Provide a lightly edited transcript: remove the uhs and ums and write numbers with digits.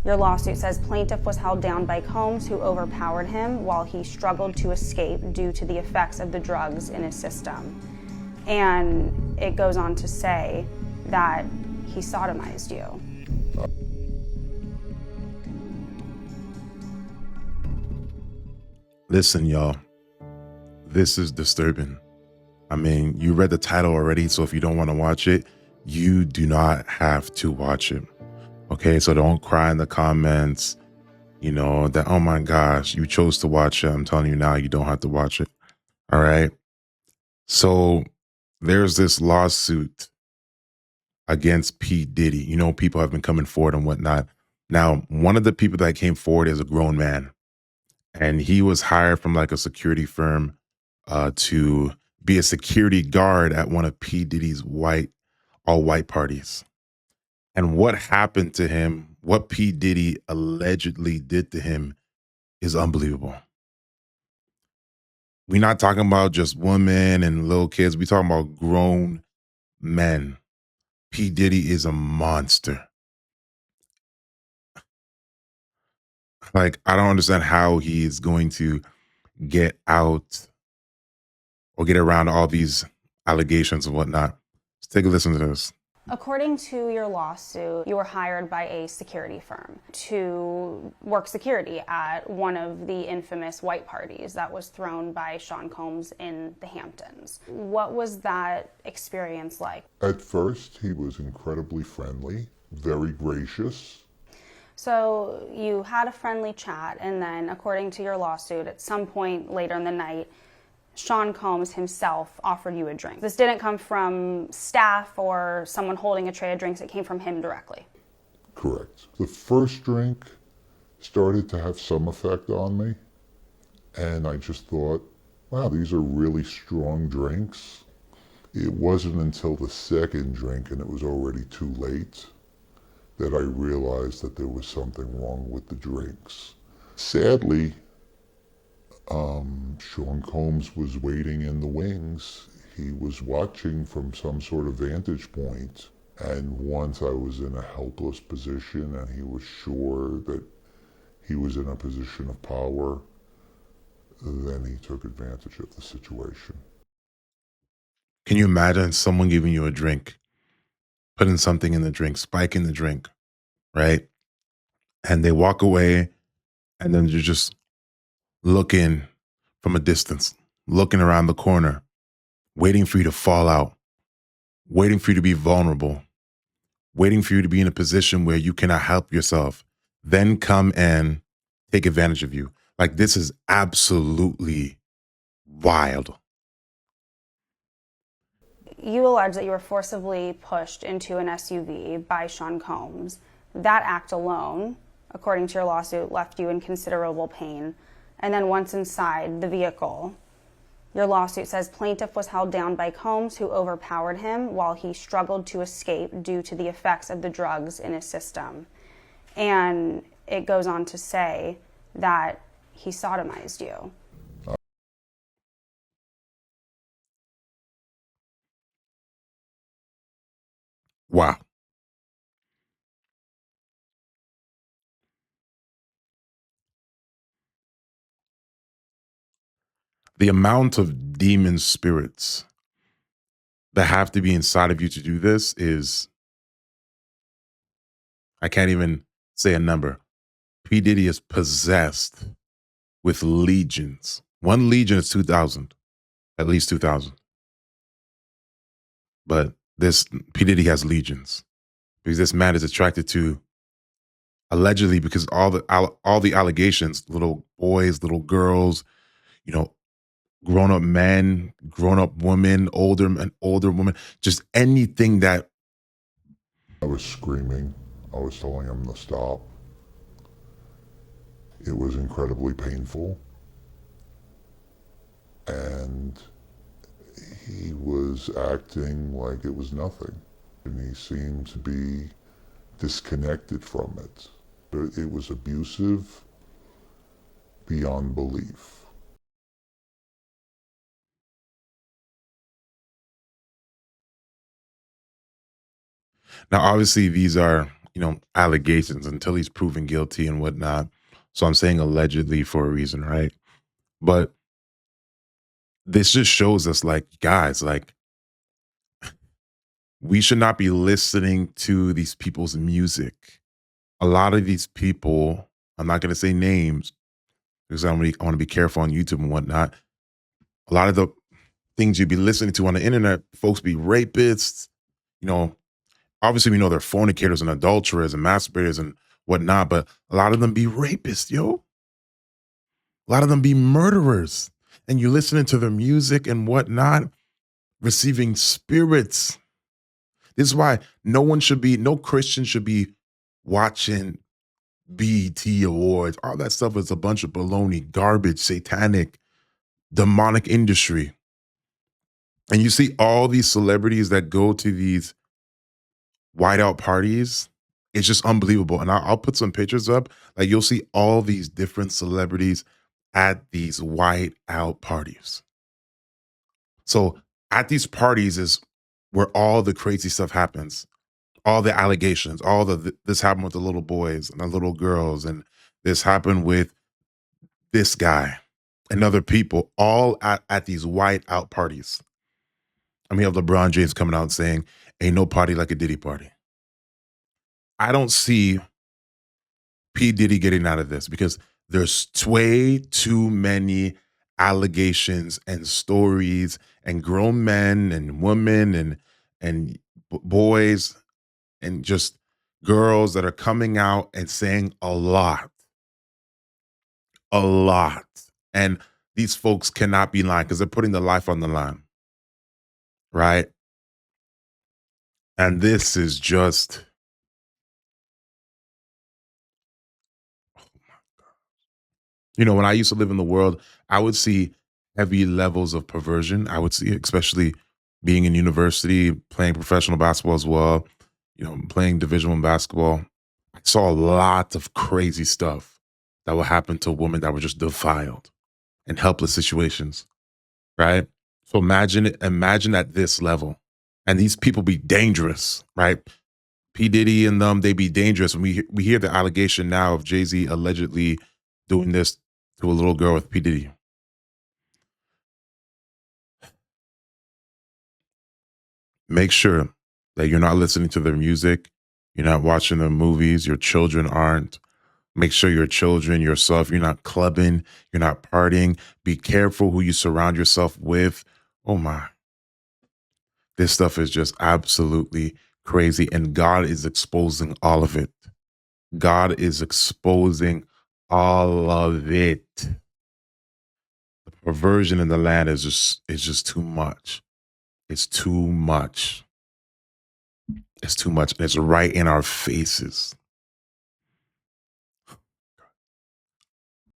Your lawsuit says plaintiff was held down by Combs, who overpowered him while he struggled to escape due to the effects of the drugs in his system. And it goes on to say that he sodomized you. Listen, y'all, this is disturbing. I mean, you read the title already, so if you don't want to watch it, you do not have to watch it. Okay, so don't cry in the comments, that, oh my gosh, you chose to watch it. I'm telling you now, you don't have to watch it. All right. So there's this lawsuit against P. Diddy. People have been coming forward and whatnot. Now, one of the people that came forward is a grown man, and he was hired from like a security firm to be a security guard at one of P. Diddy's all white parties. And what happened to him, what P. Diddy allegedly did to him, is unbelievable. We're not talking about just women and little kids. We're talking about grown men. P. Diddy is a monster. Like, I don't understand how he is going to get out or get around all these allegations and whatnot. Let's take a listen to this. According to your lawsuit, you were hired by a security firm to work security at one of the infamous white parties that was thrown by Sean Combs in the Hamptons. What was that experience like? At first, he was incredibly friendly, very gracious. So you had a friendly chat, and then, according to your lawsuit, at some point later in the night, Sean Combs himself offered you a drink. This didn't come from staff or someone holding a tray of drinks. It came from him directly. Correct. The first drink started to have some effect on me, and I just thought, wow, these are really strong drinks. It wasn't until the second drink, and it was already too late, that I realized that there was something wrong with the drinks. Sadly, Sean Combs was waiting in the wings. He was watching from some sort of vantage point. And once I was in a helpless position and he was sure that he was in a position of power, then he took advantage of the situation. Can you imagine someone giving you a drink, putting something in the drink, spiking the drink, right? And they walk away, and then you're just looking from a distance, looking around the corner, waiting for you to fall out, waiting for you to be vulnerable, waiting for you to be in a position where you cannot help yourself, then come and take advantage of you. Like, this is absolutely wild. You allege that you were forcibly pushed into an SUV by Sean Combs. That act alone, according to your lawsuit, left you in considerable pain. And then once inside the vehicle, your lawsuit says plaintiff was held down by Combs, who overpowered him while he struggled to escape due to the effects of the drugs in his system. And it goes on to say that he sodomized you. Wow. The amount of demon spirits that have to be inside of you to do this is, I can't even say a number. P. Diddy is possessed with legions. One legion is 2,000, at least 2,000. But this P. Diddy has legions because this man is attracted to, allegedly, because all the allegations, little boys, little girls, grown up men, grown up women, older men, older women, just anything that. I was screaming. I was telling him to stop. It was incredibly painful. And he was acting like it was nothing. And he seemed to be disconnected from it. But it was abusive beyond belief. Now, obviously, these are allegations until he's proven guilty and whatnot. So I'm saying allegedly for a reason, right? But this just shows us, like, guys, like, we should not be listening to these people's music. A lot of these people, I'm not going to say names because I want to be careful on YouTube and whatnot. A lot of the things you'd be listening to on the internet, folks be rapists. You know, obviously we know they're fornicators and adulterers and masturbators and whatnot, but a lot of them be rapists, yo. A lot of them be murderers. And you're listening to their music and whatnot, receiving spirits. This is why no Christian should be watching BET Awards. All that stuff is a bunch of baloney, garbage, satanic, demonic industry. And you see all these celebrities that go to these whiteout parties. It's just unbelievable. And I'll put some pictures up. Like, you'll see all these different celebrities at these whiteout parties. So at these parties is where all the crazy stuff happens. All the allegations, this happened with the little boys and the little girls, and this happened with this guy and other people, all at these whiteout parties. I mean, you have LeBron James coming out and saying, "Ain't no party like a Diddy party." I don't see P. Diddy getting out of this because there's way too many allegations and stories and grown men and women and boys and just girls that are coming out and saying a lot. A lot. And these folks cannot be lying because they're putting their life on the line. Right? And this is just, when I used to live in the world, I would see heavy levels of perversion. I would see, especially being in university, playing professional basketball as well, playing Division I basketball. I saw a lot of crazy stuff that would happen to women that were just defiled in helpless situations, right? So imagine at this level. And these people be dangerous, right? P. Diddy and them, they be dangerous. And we hear the allegation now of Jay-Z allegedly doing this to a little girl with P. Diddy. Make sure that you're not listening to their music. You're not watching their movies. Your children aren't. Make sure your children, yourself, you're not clubbing. You're not partying. Be careful who you surround yourself with. Oh my. This stuff is just absolutely crazy. And God is exposing all of it. God is exposing all of it. The perversion in the land is just too much. It's too much. It's too much. And it's right in our faces.